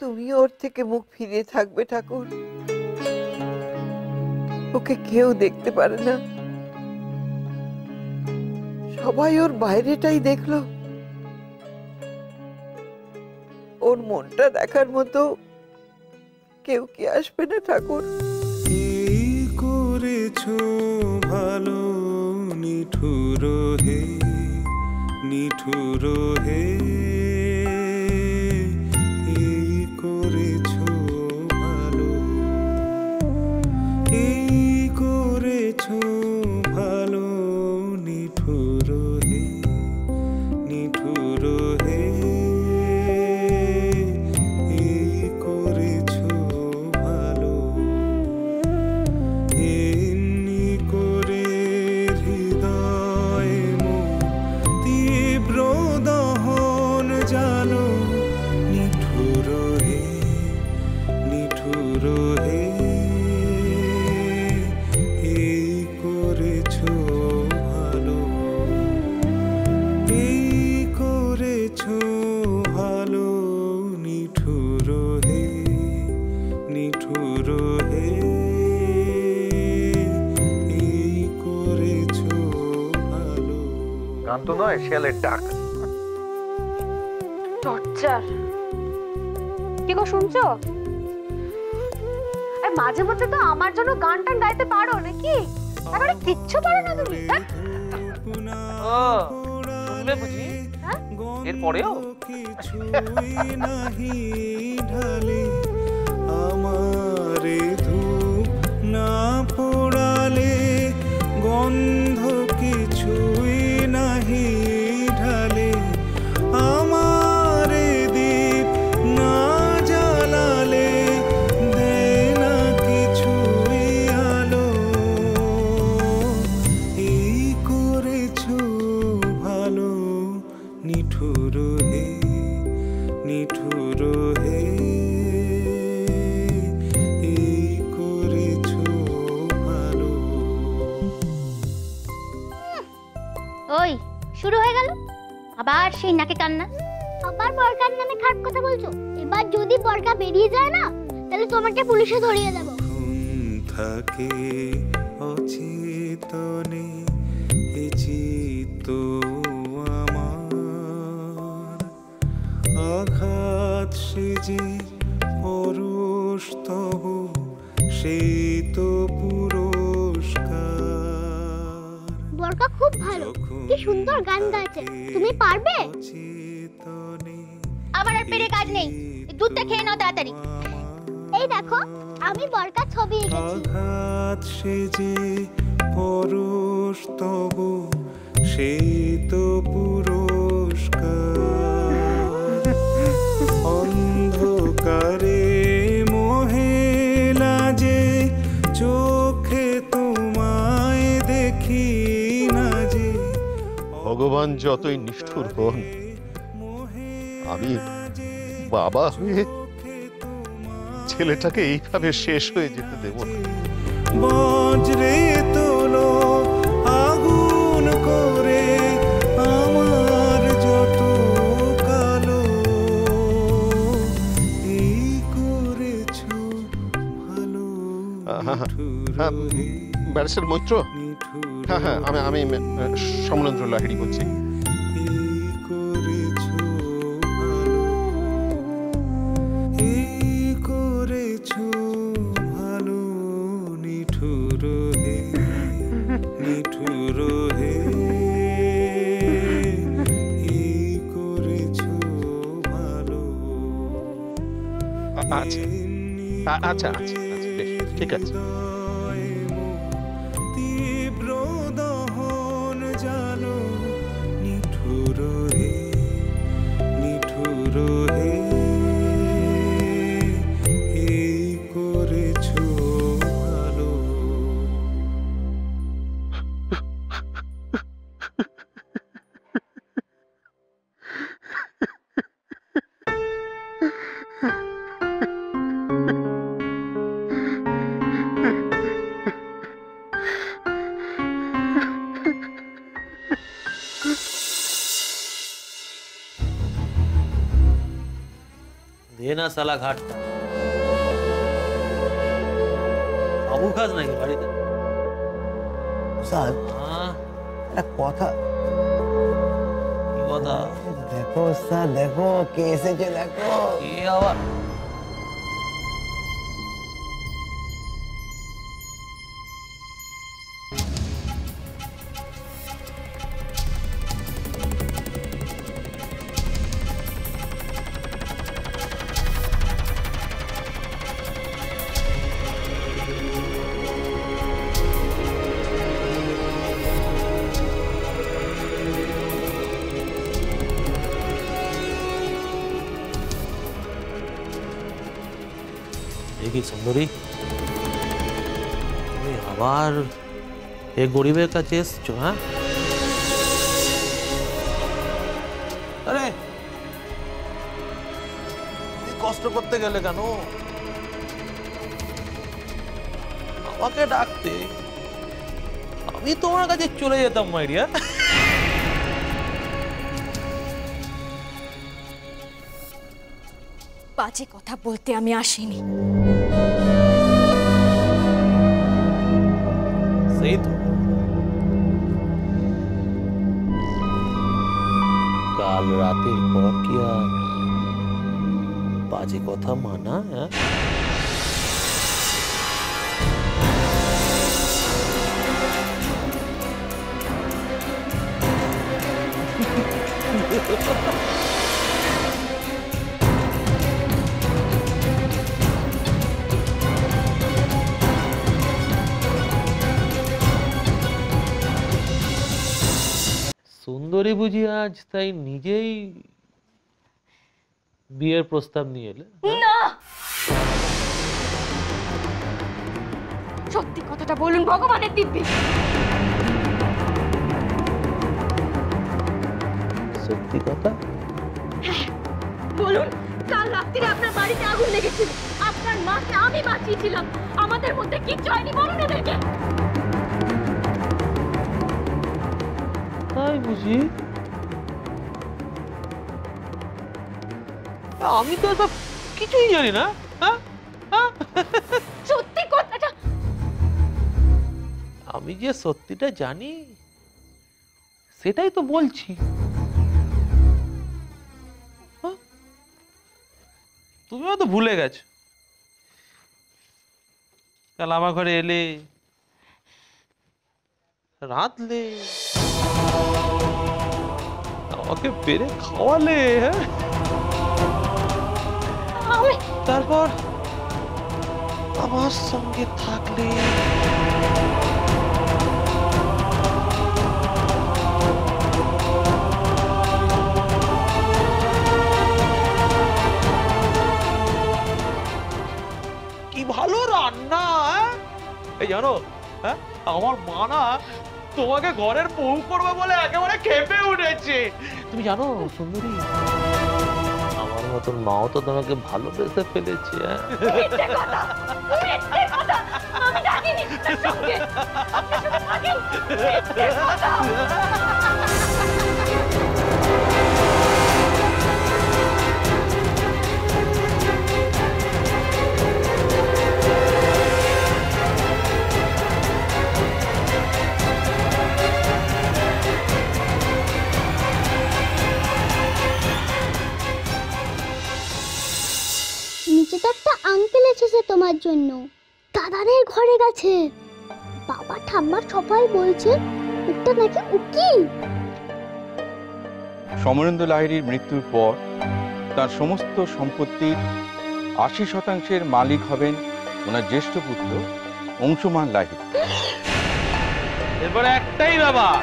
তুমি ওর থেকে মুখ ফিরিয়ে থাকবে ঠাকুর। ওকে কেউ দেখতে পারে না, সবাই ওর বাইরেটাই দেখলো। ওর মনটা দেখার মতো কেউ কি আসবে না ঠাকুর? এই করেছো ভালো নিঠুর হে, নিঠুর হে, এই করেছো ভালো, এই করেছো ভালো নিঠুর হে, নিঠুর হে, এই করেছো ভালো। এমনি করে হৃদয়ে মোর তীব্র দহন জালো, নিঠুর হে, নিঠুর হে, এই করেছো ভালো, এই করেছো ভালো নিঠুর হে, নিঠুর হে, এই করেছো ভালো। গান তো নয়, শেয়ালের ডাক। টর্চার। কি গো শুনছো? মাঝে মধ্যে তো আমার জন্য গান টান গাইতে পারো নাকি? তারপরে কিচ্ছু পারো না তুমি? শুনলে বুঝি এরপরেও কিছুই নাহি ঢালে, আমারে ধূপ না পোড়ালে, গন্ধ কিছুই নাহি ঢালে, আমারে দীপ না জ্বালালে, দেয় না কিছুই আলো, এই করেছো ভালো নিঠুর হে, নিঠুর হে, এই করেছো ভালো। ওই শুরু হয়ে গেল আবার সেই নাকে কান্না। আবার বরকার নামে খারাপ কথা বলছো? এবার যদি বরকা বেরিয়ে যায় না, তাহলে তোমাকে পুলিশে ধরিয়ে দেব। থাকে অচেতনে এ চিত্ত আমার, আঘাত সেজে পরশ তব সেই তো পুরস্কার। বরকা খুব ভালো, কি সুন্দর গান গাইছে। তুমি পারবে? আমার আর পেরে কাজ নেই, দুধটা খেয়ে নাও তাড়াতাড়ি। এই দেখো, আমি বরকার ছবি এঁকেছি। আঘাত সেজে পরশ তব সেই তো পুরস্কার, অন্ধকারে মোহে লাজে, চোখে তোমায় দেখি না যে। ভগবান যতই নিষ্ঠুর হন, আমি বাবা হয়ে ছেলেটাকে এইভাবে শেষ হয়ে যেতে দেব না। বজ্রে তোলো আগুন করে আমার যত কালো, এই করেছো ভালো ব্যারিস্টার মৈত্র, হ্যাঁ হ্যাঁ, আমি সমরেন্দ্র লাহিড়ী বলছি। আচ্ছা আচ্ছা আচ্ছা, বেশ ঠিক আছে। তীব্র দহন জালো, নিঠুর হে, নিঠুর হে, এই করেছো ভালো। দে না শালা ঘাটটা। বাবু খাস নাকি বাড়িতে? স্যার একটা কথা। কি কথা? দেখো স্যার, দেখো কে এসেছে, দেখো। কি আবার? কি সুন্দরী, তুমি আবার এই গরিবের কাছে এসছো? হ্যাঁ, আরে কষ্ট করতে গেলে কেন? আমাকে ডাকতে, আমি তোমার কাছে চলে যেতাম মাইরিয়া। বাজে কথা বলতে আমি আসিনি। সেই তো কাল রাতের পর কি আর বাজে কথা মানা? হ্যাঁ, সুন্দরী বুঝি আজ তাই নিজেই বিয়ের প্রস্তাব নিয়ে এলে? না, সত্যি কথাটা বলুন ভগবানের দিব্যি। সত্যি কথা? বলুন, কাল রাত্রিরে আপনার বাড়িতে আগুন লেগেছিল, আপনার মাকে আমি বাঁচিয়েছিলাম, আমাদের মধ্যে কিচ্ছু হয়নি, বলুন এদেরকে। তাই বুঝি? আমি তো সব কিছুই জানি না। সত্যি কথাটা। আমি যে সত্যিটা জানি সেটাই তো বলছি। তুমিও তো ভুলে গেছো। কাল আমার ঘরে এলে, রাঁধলে, আমাকে বেড়ে খাওয়ালে, হ্যাঁ, তারপর আমার সঙ্গে থাকলে। কি ভালো রান্না! এই জানো, হ্যাঁ, আমার মা না তোমাকে ঘরের বউ করবে বলে একেবারে খেপে উঠেছে। তুমি জানো সুন্দরী, আমার মতন মাও তো তোমাকে ভালোবেসে ফেলেছে। নিচে তো একটা আঙ্কেল এসেছে তোমার জন্য, দাদাদের ঘরে গেছে। বাবা ঠাম্মা সবাই বলছে ওটা নাকি উকিল। সমরেন্দ্র লাহিড়ীর মৃত্যুর পর তার সমস্ত সম্পত্তির ৮০% মালিক হবেন ওনার জ্যেষ্ঠ পুত্র অংশুমান লাহিড়ী। এরপরে একটাই ব্যাপার,